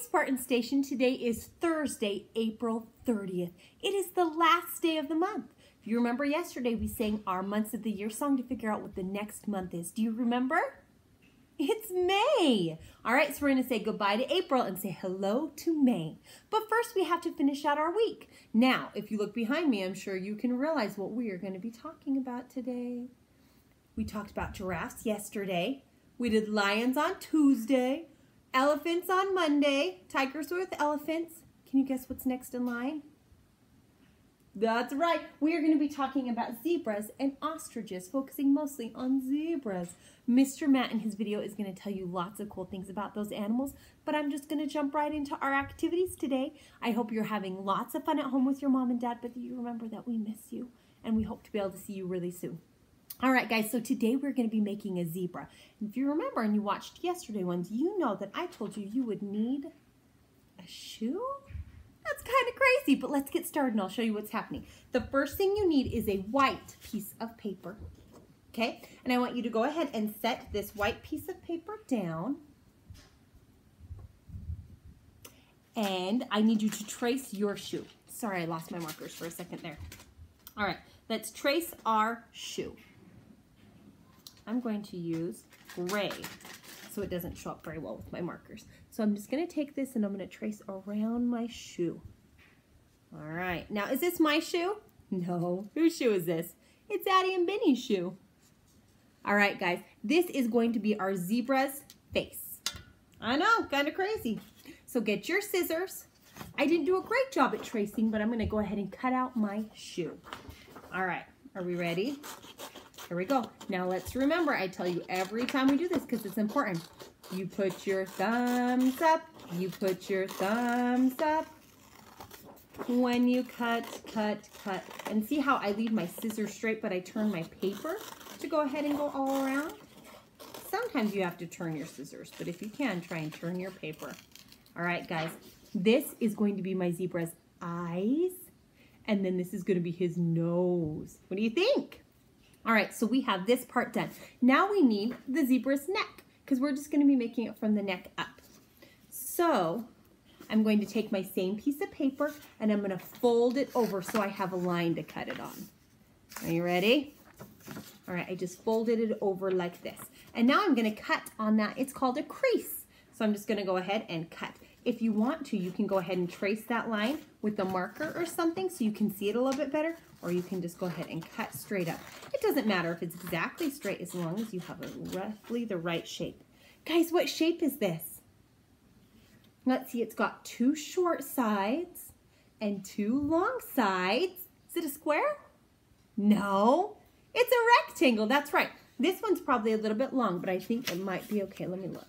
Spartan Station. Today is Thursday, April 30th. It is the last day of the month. If you remember yesterday, we sang our months of the year song to figure out what the next month is. Do you remember? It's May. All right, so we're going to say goodbye to April and say hello to May. But first, we have to finish out our week. Now, if you look behind me, I'm sure you can realize what we are going to be talking about today. We talked about giraffes yesterday. We did lions on Tuesday. Elephants on Monday. Tigers with elephants. Can you guess what's next in line? That's right. We are going to be talking about zebras and ostriches, focusing mostly on zebras. Mr. Matt in his video is going to tell you lots of cool things about those animals, but I'm just going to jump right into our activities today. I hope you're having lots of fun at home with your mom and dad, but you remember that we miss you, and we hope to be able to see you really soon. All right, guys, so today we're going to be making a zebra. And if you remember and you watched yesterday ones, you know that I told you you would need a shoe? That's kind of crazy, but let's get started and I'll show you what's happening. The first thing you need is a white piece of paper, okay? And I want you to go ahead and set this white piece of paper down. And I need you to trace your shoe. Sorry, I lost my markers for a second there. All right, let's trace our shoe. I'm going to use gray so it doesn't show up very well with my markers. So I'm just going to take this and I'm going to trace around my shoe. All right, now is this my shoe? No, whose shoe is this? It's Addie and Benny's shoe. All right, guys, this is going to be our zebra's face. I know, kind of crazy. So get your scissors. I didn't do a great job at tracing, but I'm going to go ahead and cut out my shoe. All right, are we ready? Here we go. Now let's remember, I tell you every time we do this because it's important. You put your thumbs up. You put your thumbs up when you cut, cut, cut. And see how I leave my scissors straight, but I turn my paper to go ahead and go all around? Sometimes you have to turn your scissors, but if you can, try and turn your paper. All right, guys, this is going to be my zebra's eyes, and then this is going to be his nose. What do you think? All right, so we have this part done. Now we need the zebra's neck because we're just going to be making it from the neck up. So I'm going to take my same piece of paper and I'm going to fold it over so I have a line to cut it on. Are you ready? All right, I just folded it over like this. And now I'm going to cut on that. It's called a crease. So I'm just going to go ahead and cut. If you want to, you can go ahead and trace that line with a marker or something so you can see it a little bit better, or you can just go ahead and cut straight up. It doesn't matter if it's exactly straight as long as you have a roughly the right shape. Guys, what shape is this? Let's see, it's got two short sides and two long sides. Is it a square? No, it's a rectangle. That's right. This one's probably a little bit long, but I think it might be okay. Let me look.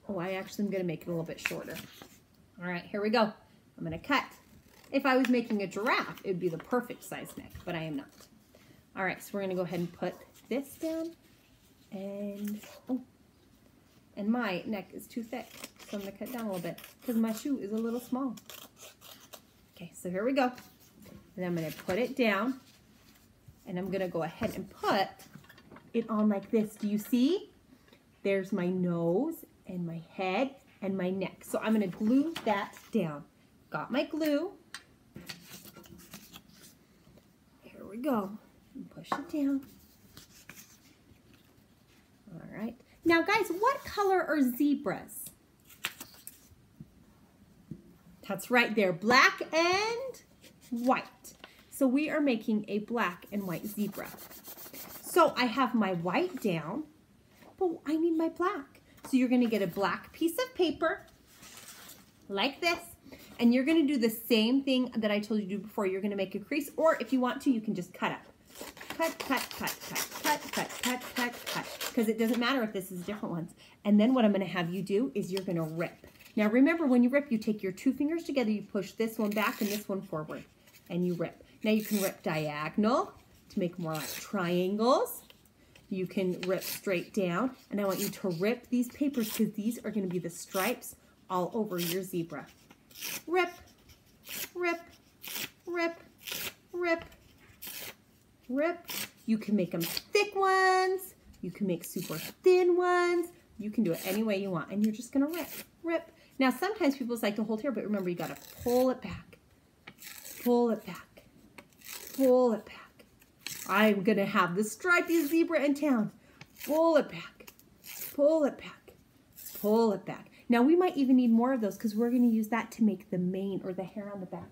Oh, I actually am going to make it a little bit shorter. All right, here we go. I'm going to cut. If I was making a giraffe, it would be the perfect size neck, but I am not. All right, so we're going to go ahead and put this down. And, oh, and my neck is too thick, so I'm going to cut down a little bit because my shoe is a little small. Okay, so here we go. And I'm going to put it down, and I'm going to go ahead and put it on like this. Do you see? There's my nose and my head and my neck. So I'm going to glue that down. Got my glue. Here we go. Push it down. All right. Now, guys, what color are zebras? That's right, they're black and white. So we are making a black and white zebra. So I have my white down, but I need my black. So you're going to get a black piece of paper like this, and you're going to do the same thing that I told you to do before. You're going to make a crease, or if you want to, you can just cut up. Cut, cut, cut, cut, cut, cut, cut, cut, cut, because it doesn't matter if this is different ones. And then what I'm going to have you do is you're going to rip. Now remember, when you rip, you take your two fingers together, you push this one back and this one forward, and you rip. Now you can rip diagonal to make more like triangles. You can rip straight down, and I want you to rip these papers because these are going to be the stripes all over your zebra. Rip, rip, rip, rip, rip. You can make them thick ones. You can make super thin ones. You can do it any way you want, and you're just going to rip, rip. Now, sometimes people just like to hold here, but remember, you got to pull it back, pull it back, pull it back. I'm going to have the stripy zebra in town. Pull it back, pull it back, pull it back. Now, we might even need more of those because we're going to use that to make the mane or the hair on the back.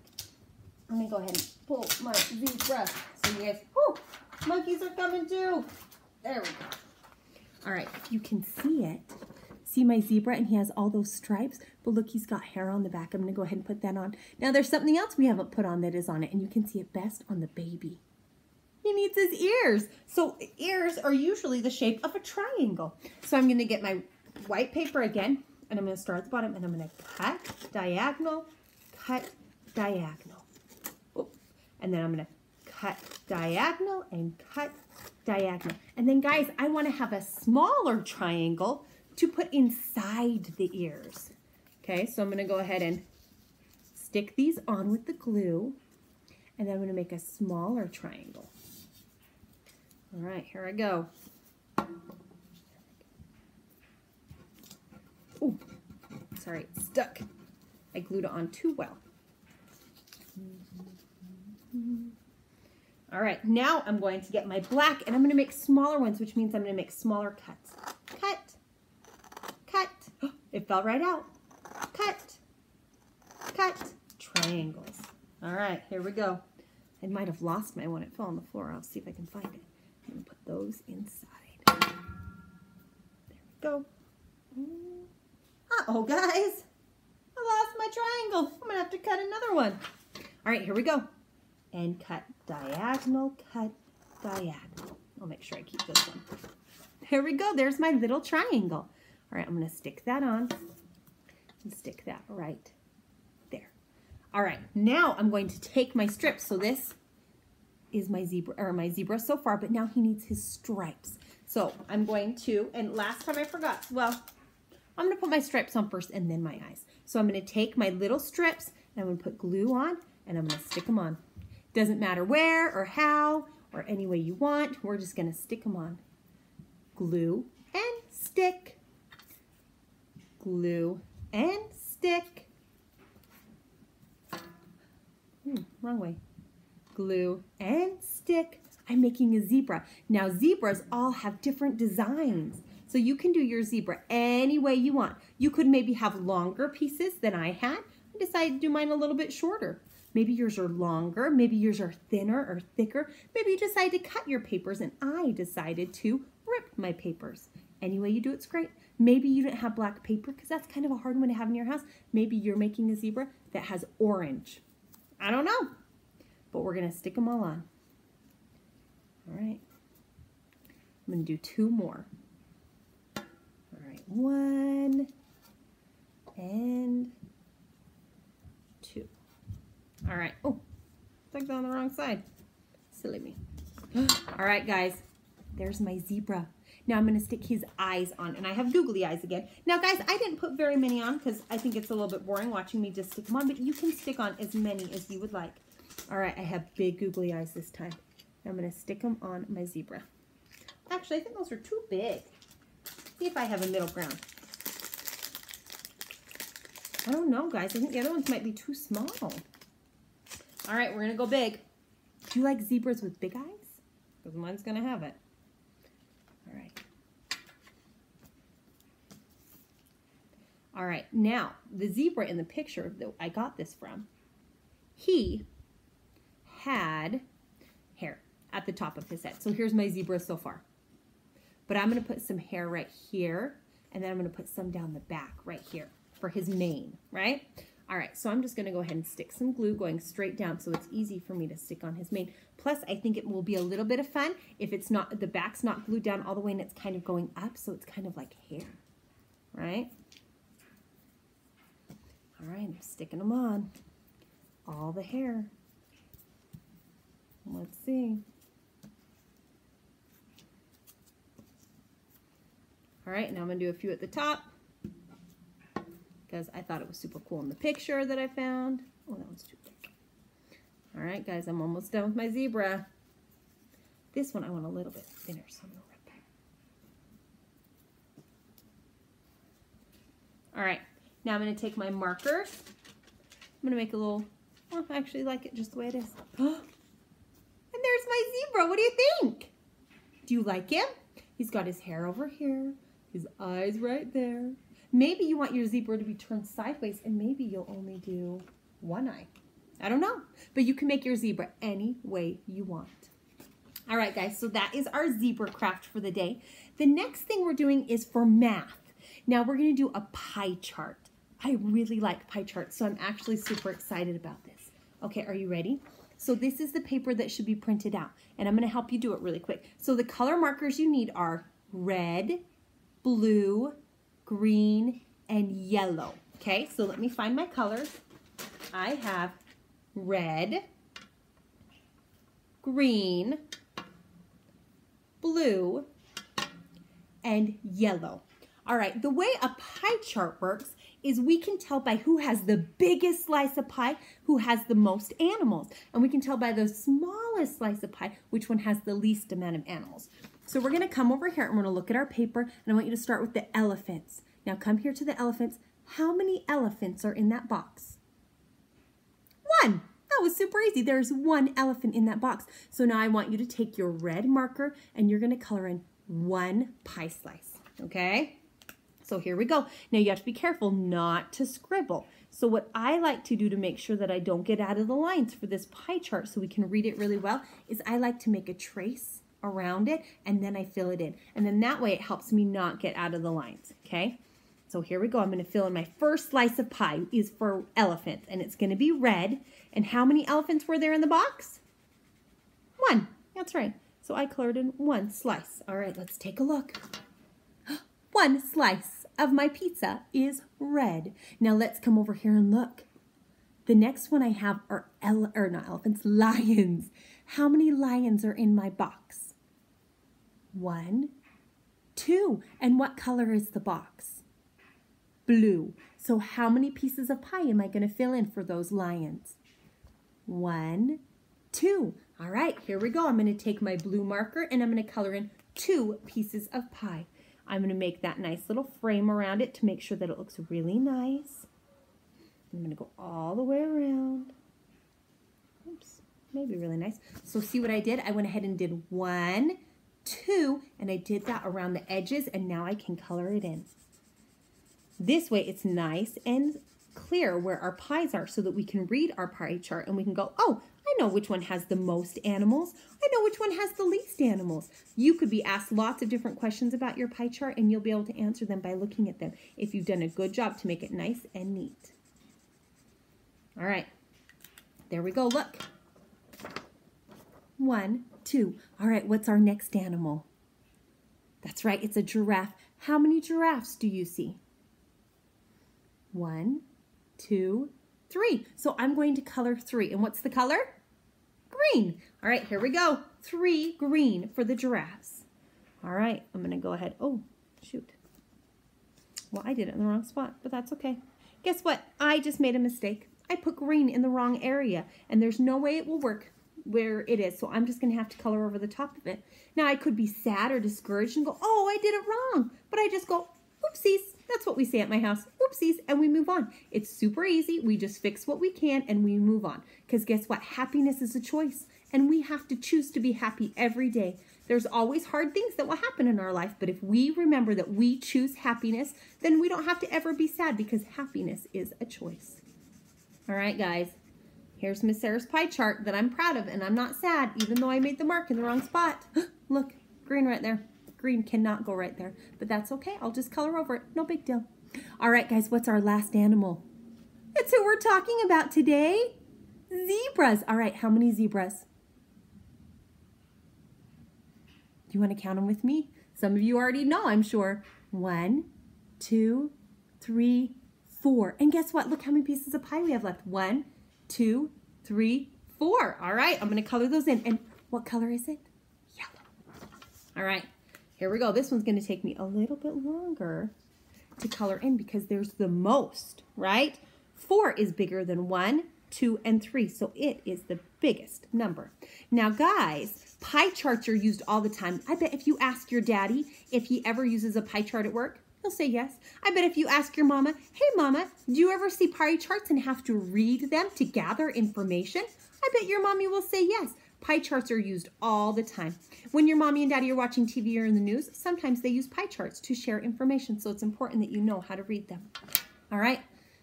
I'm going to go ahead and pull my zebra. So you guys, whoo, monkeys are coming too. There we go. All right, if you can see it, see my zebra and he has all those stripes, but look, he's got hair on the back. I'm going to go ahead and put that on. Now, there's something else we haven't put on that is on it, and you can see it best on the baby. He needs his ears. So ears are usually the shape of a triangle. So I'm going to get my white paper again, and I'm going to start at the bottom, and I'm going to cut diagonal, cut diagonal. Oops. And then I'm going to cut diagonal and cut diagonal. And then, guys, I want to have a smaller triangle to put inside the ears. Okay, so I'm going to go ahead and stick these on with the glue, and then I'm going to make a smaller triangle. All right, here I go. Oh, sorry, it's stuck. I glued it on too well. All right, now I'm going to get my black, and I'm going to make smaller ones, which means I'm going to make smaller cuts. Cut, cut. Oh, it fell right out. Cut, cut. Triangles. All right, here we go. I might have lost my one. It fell on the floor. I'll see if I can find it. I'm going to put those inside. There we go. Uh-oh, guys. I lost my triangle. I'm going to have to cut another one. All right, here we go. And cut diagonal, cut diagonal. I'll make sure I keep this one. There we go. There's my little triangle. All right, I'm going to stick that on and stick that right there. All right, now I'm going to take my strips. So this is my zebra so far, but now he needs his stripes. So I'm going to, and last time I forgot, well, I'm going to put my stripes on first and then my eyes. So I'm going to take my little strips and I'm going to put glue on and I'm going to stick them on. Doesn't matter where or how or any way you want. We're just going to stick them on. Glue and stick. Glue and stick. Wrong way. Glue and stick. I'm making a zebra. Now zebras all have different designs. So you can do your zebra any way you want. You could maybe have longer pieces than I had. I decided to do mine a little bit shorter. Maybe yours are longer, maybe yours are thinner or thicker. Maybe you decide to cut your papers and I decided to rip my papers. Any way you do it's great. Maybe you didn't have black paper because that's kind of a hard one to have in your house. Maybe you're making a zebra that has orange. I don't know, but we're gonna stick them all on. All right, I'm gonna do two more. All right, one and two. All right, oh, stuck that on the wrong side. Silly me. All right, guys, there's my zebra. Now I'm gonna stick his eyes on, and I have googly eyes again. Now, guys, I didn't put very many on because I think it's a little bit boring watching me just stick them on, but you can stick on as many as you would like. All right, I have big googly eyes this time. I'm gonna stick them on my zebra. Actually, I think those are too big. See if I have a middle ground. I don't know, guys. I think the other ones might be too small. All right, we're gonna go big. Do you like zebras with big eyes? Because mine's gonna have it. All right. All right, now the zebra in the picture that I got this from, he had hair at the top of his head. So here's my zebra so far. But I'm gonna put some hair right here, and then I'm gonna put some down the back right here for his mane, right? All right, so I'm just gonna go ahead and stick some glue going straight down so it's easy for me to stick on his mane. Plus, I think it will be a little bit of fun if it's not, the back's not glued down all the way and it's kind of going up, so it's kind of like hair, right? All right, I'm sticking them on. All the hair. Let's see. All right, now I'm gonna do a few at the top because I thought it was super cool in the picture that I found. Oh, that one's too big. All right, guys, I'm almost done with my zebra. This one I want a little bit thinner, so I'm gonna rip that. All right, Now I'm going to take my markers. I'm going to make a little, oh, I actually like it just the way it is. And there's my zebra. What do you think? Do you like him? He's got his hair over here, his eyes right there. Maybe you want your zebra to be turned sideways, and maybe you'll only do one eye. I don't know, but you can make your zebra any way you want. All right, guys, so that is our zebra craft for the day. The next thing we're doing is for math. Now we're going to do a pie chart. I really like pie charts, so I'm actually super excited about this. Okay, are you ready? So this is the paper that should be printed out, and I'm going to help you do it really quick. So the color markers you need are red, blue, green, and yellow. Okay, so let me find my colors. I have red, green, blue, and yellow. All right, the way a pie chart works is we can tell by who has the biggest slice of pie, who has the most animals. And we can tell by the smallest slice of pie, which one has the least amount of animals. So we're gonna come over here and we're gonna look at our paper, and I want you to start with the elephants. Now come here to the elephants. How many elephants are in that box? One. That was super easy. There's one elephant in that box. So now I want you to take your red marker and you're gonna color in one pie slice, okay? So here we go. Now you have to be careful not to scribble. So what I like to do to make sure that I don't get out of the lines for this pie chart so we can read it really well is I like to make a trace around it and then I fill it in. And then that way it helps me not get out of the lines, okay? So here we go. I'm going to fill in my first slice of pie is for elephants and it's going to be red. And how many elephants were there in the box? One. That's right. So I colored in one slice. All right, let's take a look. One slice of my pizza is red. Now let's come over here and look. The next one I have are not elephants, lions. How many lions are in my box? One, two. And what color is the box? Blue. So how many pieces of pie am I going to fill in for those lions? One, two. All right, here we go. I'm going to take my blue marker and I'm going to color in 2 pieces of pie. I'm going to make that nice little frame around it to make sure that it looks really nice. I'm going to go all the way around. Oops, maybe really nice. So see what I did? I went ahead and did 1, 2, and I did that around the edges, and now I can color it in. This way it's nice and clear where our pies are so that we can read our pie chart and we can go, oh, I know which one has the most animals. I know which one has the least animals. You could be asked lots of different questions about your pie chart and you'll be able to answer them by looking at them if you've done a good job to make it nice and neat. All right, there we go, look. 1, 2. All right, what's our next animal? That's right, it's a giraffe. How many giraffes do you see? 1, 2, 3. So I'm going to color 3. And what's the color? Green. All right, here we go. 3 green for the giraffes. All right, I'm going to go ahead. Oh, shoot. Well, I did it in the wrong spot, but that's okay. Guess what? I just made a mistake. I put green in the wrong area, and there's no way it will work where it is, so I'm just going to have to color over the top of it. Now, I could be sad or discouraged and go, oh, I did it wrong, but I just go, oopsies. That's what we say at my house, oopsies, and we move on. It's super easy. We just fix what we can and we move on. Because guess what? Happiness is a choice, and we have to choose to be happy every day. There's always hard things that will happen in our life, but if we remember that we choose happiness, then we don't have to ever be sad because happiness is a choice. All right, guys. Here's Miss Sarah's pie chart that I'm proud of, and I'm not sad, even though I made the mark in the wrong spot. Look, green right there. Green cannot go right there, but that's okay. I'll just color over it. No big deal. All right, guys, what's our last animal? It's who we're talking about today. Zebras. All right, how many zebras? Do you want to count them with me? Some of you already know, I'm sure. 1, 2, 3, 4. And guess what? Look how many pieces of pie we have left. 1, 2, 3, 4. All right, I'm going to color those in. And what color is it? Yellow. All right. Here we go. This one's going to take me a little bit longer to color in because there's the most, right? 4 is bigger than 1, 2, and 3, so it is the biggest number. Now, guys, pie charts are used all the time. I bet if you ask your daddy if he ever uses a pie chart at work, He'll say yes. I bet if you ask your mama, hey mama, do you ever see pie charts and have to read them to gather information? I bet your mommy will say yes. Pie charts are used all the time. When your mommy and daddy are watching TV or in the news, sometimes they use pie charts to share information, so it's important that you know how to read them. All right,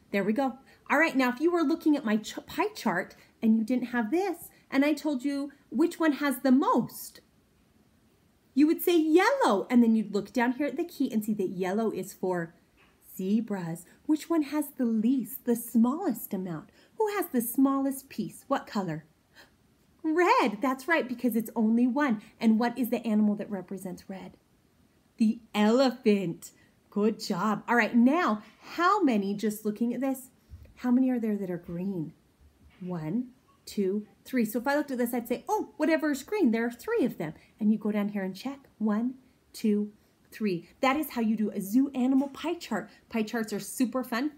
there we go. All right, now if you were looking at my pie chart and you didn't have this, and I told you which one has the most, you would say yellow, and then you'd look down here at the key and see that yellow is for zebras. Which one has the least, the smallest amount? Who has the smallest piece? What color? Red. That's right, because it's only one. And what is the animal that represents red? The elephant. Good job. All right, now, how many, just looking at this, how many are there that are green? 1, 2, 3. So if I looked at this, I'd say, oh, whatever is green, there are 3 of them. And you go down here and check. 1, 2, 3. That is how you do a zoo animal pie chart. Pie charts are super fun.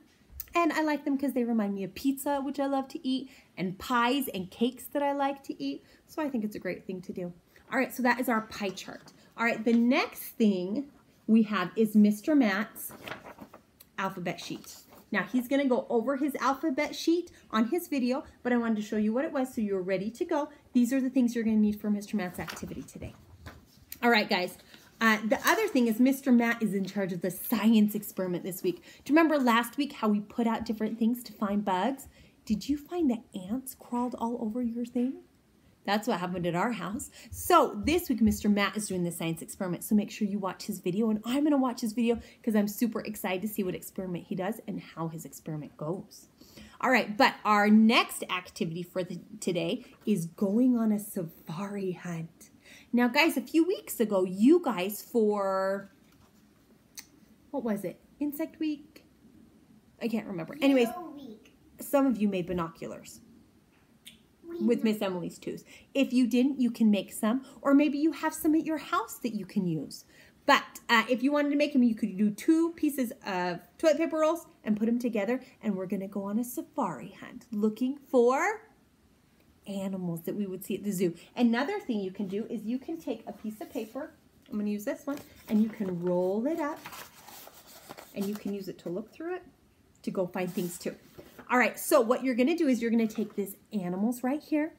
And I like them because they remind me of pizza, which I love to eat, and pies and cakes that I like to eat. So I think it's a great thing to do. All right, so that is our pie chart. All right, the next thing we have is Mr. Matt's alphabet sheet. Now, he's going to go over his alphabet sheet on his video, but I wanted to show you what it was so you're ready to go. These are the things you're going to need for Mr. Matt's activity today. All right, guys. The other thing is Mr. Matt is in charge of the science experiment this week. Do you remember last week how we put out different things to find bugs? Did you find that ants crawled all over your thing? That's what happened at our house. So this week, Mr. Matt is doing the science experiment. So make sure you watch his video, and I'm going to watch his video because I'm super excited to see what experiment he does and how his experiment goes. All right, but our next activity for today is going on a safari hunt. Now, guys, a few weeks ago, you guys for, what was it? Insect Week? I can't remember. Anyways, some of you made binoculars with Miss Emily's tools. If you didn't, you can make some, or maybe you have some at your house that you can use. But if you wanted to make them, you could do 2 pieces of toilet paper rolls and put them together, and we're going to go on a safari hunt looking for animals that we would see at the zoo. Another thing you can do is you can take a piece of paper, I'm going to use this one, and you can roll it up, and you can use it to look through it to go find things too. All right, so what you're going to do is you're going to take this animals right here.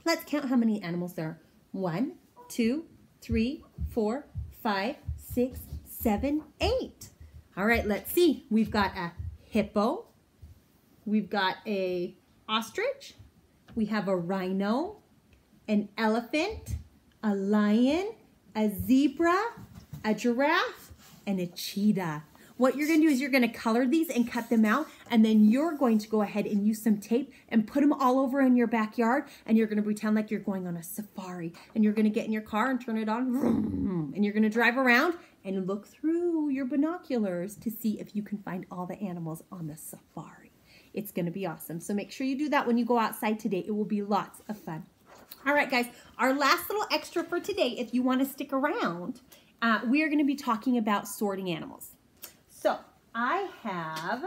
Let's count how many animals there are. 1, 2, 3, 4, 5, 6, 7, 8. All right, let's see. We've got a hippo. We've got a ostrich. We have a rhino, an elephant, a lion, a zebra, a giraffe, and a cheetah. What you're going to do is you're going to color these and cut them out, and then you're going to go ahead and use some tape and put them all over in your backyard, and you're going to pretend like you're going on a safari, and you're going to get in your car and turn it on, and you're going to drive around and look through your binoculars to see if you can find all the animals on the safari. It's going to be awesome. So make sure you do that when you go outside today. It will be lots of fun. All right, guys, our last little extra for today, if you want to stick around, we are going to be talking about sorting animals. So I have,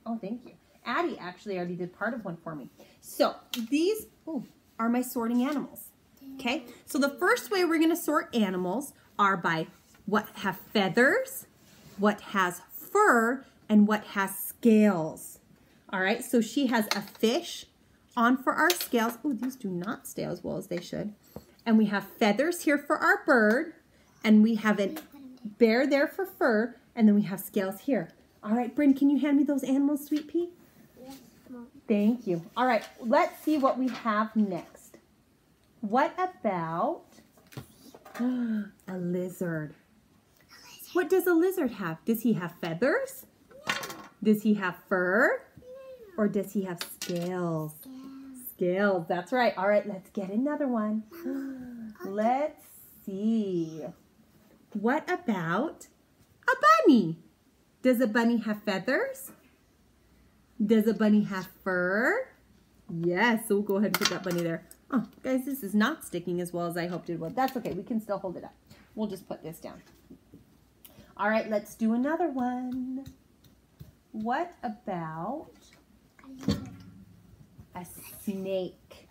oh, thank you. Addie actually already did part of one for me. So these are my sorting animals, okay? So the first way we're going to sort animals are by what have feathers, what has fur, and what has scales. All right, so she has a fish on for our scales. Oh, these do not stay as well as they should. And we have feathers here for our bird, and we have a bear there for fur, and then we have scales here. All right, Bryn, can you hand me those animals, Sweet Pea? Yes, Mom. Thank you. All right, let's see what we have next. What about a lizard? What does a lizard have? Does he have feathers? No. Does he have fur? No. Or does he have scales? Scales, that's right. All right, let's get another one. Let's see. What about a bunny? Does a bunny have feathers? Does a bunny have fur? Yes, so we'll go ahead and put that bunny there. Oh, guys, this is not sticking as well as I hoped it would. That's okay, we can still hold it up. We'll just put this down. All right, let's do another one. What about a snake?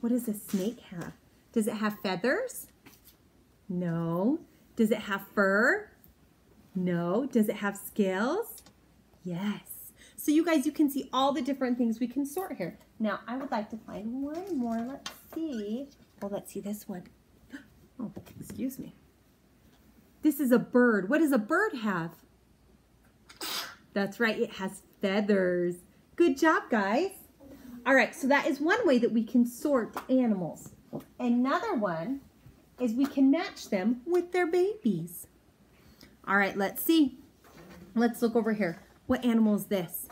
What does a snake have? Does it have feathers? No. Does it have fur? No. Does it have scales? Yes. So you guys, you can see all the different things we can sort here. Now, I would like to find one more. Let's see. Well, let's see this one. Oh, excuse me. This is a bird. What does a bird have? That's right. It has feathers. Good job, guys. All right, so that is one way that we can sort animals. Another one is we can match them with their babies. All right, let's see. Let's look over here. What animal is this?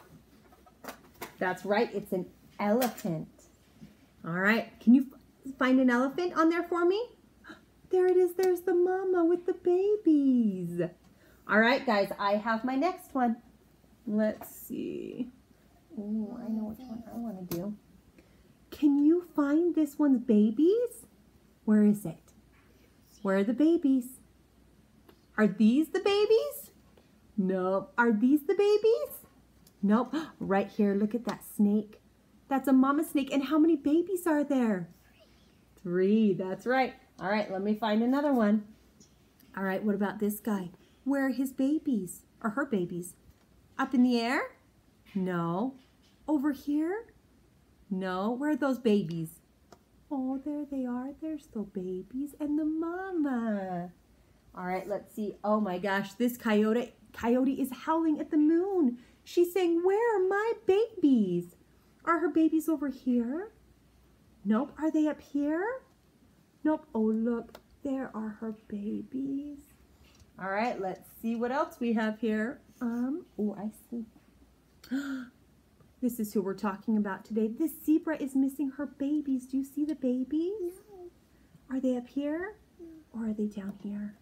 That's right, it's an elephant. All right, can you find an elephant on there for me? There it is, there's the mama with the babies. All right, guys, I have my next one. Let's see. Oh, I know which one I want to do. Can you find this one's babies? Where is it? Where are the babies? Are these the babies? Nope. Are these the babies? Nope. Right here, look at that snake. That's a mama snake. And how many babies are there? 3. That's right. All right, let me find another one. All right, what about this guy? Where are his babies? Or her babies? Up in the air? No. Over here? No. Where are those babies? Oh, there they are. There's the babies and the mama. All right, let's see. Oh my gosh, this coyote is howling at the moon. She's saying, where are my babies? Are her babies over here? Nope. Are they up here? Nope. Oh, look. There are her babies. All right, let's see what else we have here. Oh, I see. This is who we're talking about today. This zebra is missing her babies. Do you see the babies? No. Are they up here? Or are they down here?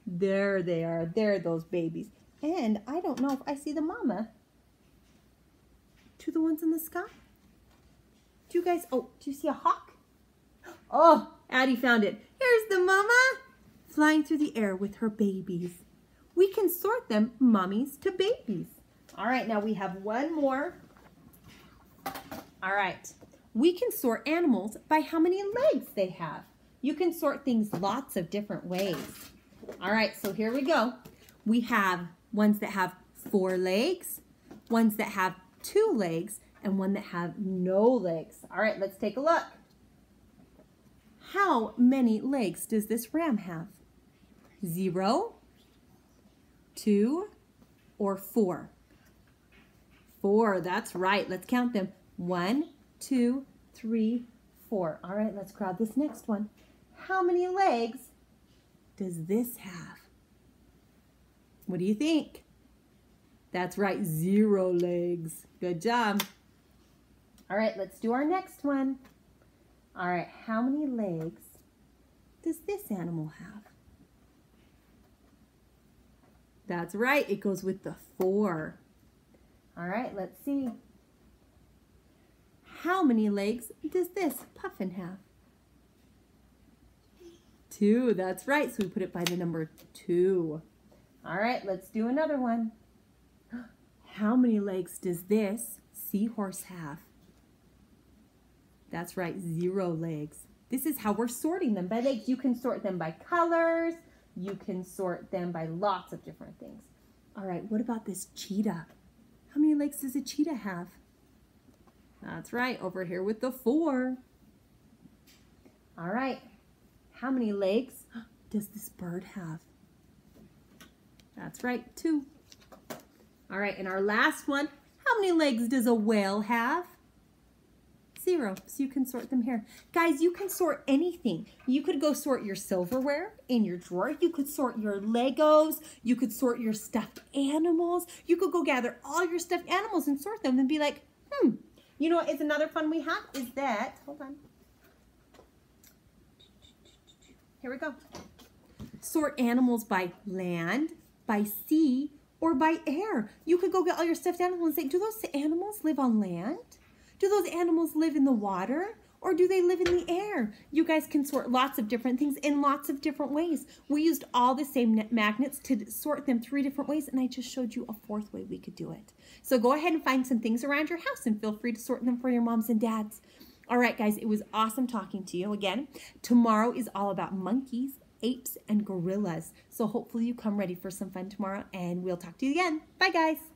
There they are. There are those babies. And I don't know if I see the mama. To the ones in the sky? Do you guys, oh, do you see a hawk? Oh, Addie found it. Here's the mama flying through the air with her babies. We can sort them mommies to babies. All right, now we have one more. All right, we can sort animals by how many legs they have. You can sort things lots of different ways. All right, so here we go. We have ones that have 4 legs, ones that have 2 legs, and one that have no legs. All right, let's take a look. How many legs does this ram have? 0, 2, or 4? 4, that's right. Let's count them. 1, 2, 3, 4. All right, let's grab this next one. How many legs does this have? What do you think? That's right, 0 legs. Good job. All right, let's do our next one. All right, how many legs does this animal have? That's right, it goes with the 4. All right, let's see. How many legs does this puffin have? 2, that's right, so we put it by the number 2. All right, let's do another one. How many legs does this seahorse have? That's right, 0 legs. This is how we're sorting them by legs. You can sort them by colors. You can sort them by lots of different things. All right, what about this cheetah? How many legs does a cheetah have? That's right, over here with the 4. All right, how many legs does this bird have? That's right, 2. All right, and our last one, how many legs does a whale have? 0, so you can sort them here. Guys, you can sort anything. You could go sort your silverware in your drawer. You could sort your Legos. You could sort your stuffed animals. You could go gather all your stuffed animals and sort them and be like, you know what is another fun we have is that, hold on. Here we go. Sort animals by land, by sea, or by air. You could go get all your stuffed animals and say, do those animals live on land? Do those animals live in the water? Or do they live in the air? You guys can sort lots of different things in lots of different ways. We used all the same magnets to sort them 3 different ways, and I just showed you a 4th way we could do it. So go ahead and find some things around your house and feel free to sort them for your moms and dads. All right, guys, it was awesome talking to you again. Tomorrow is all about monkeys apes and gorillas. So hopefully you come ready for some fun tomorrow, and we'll talk to you again. Bye, guys.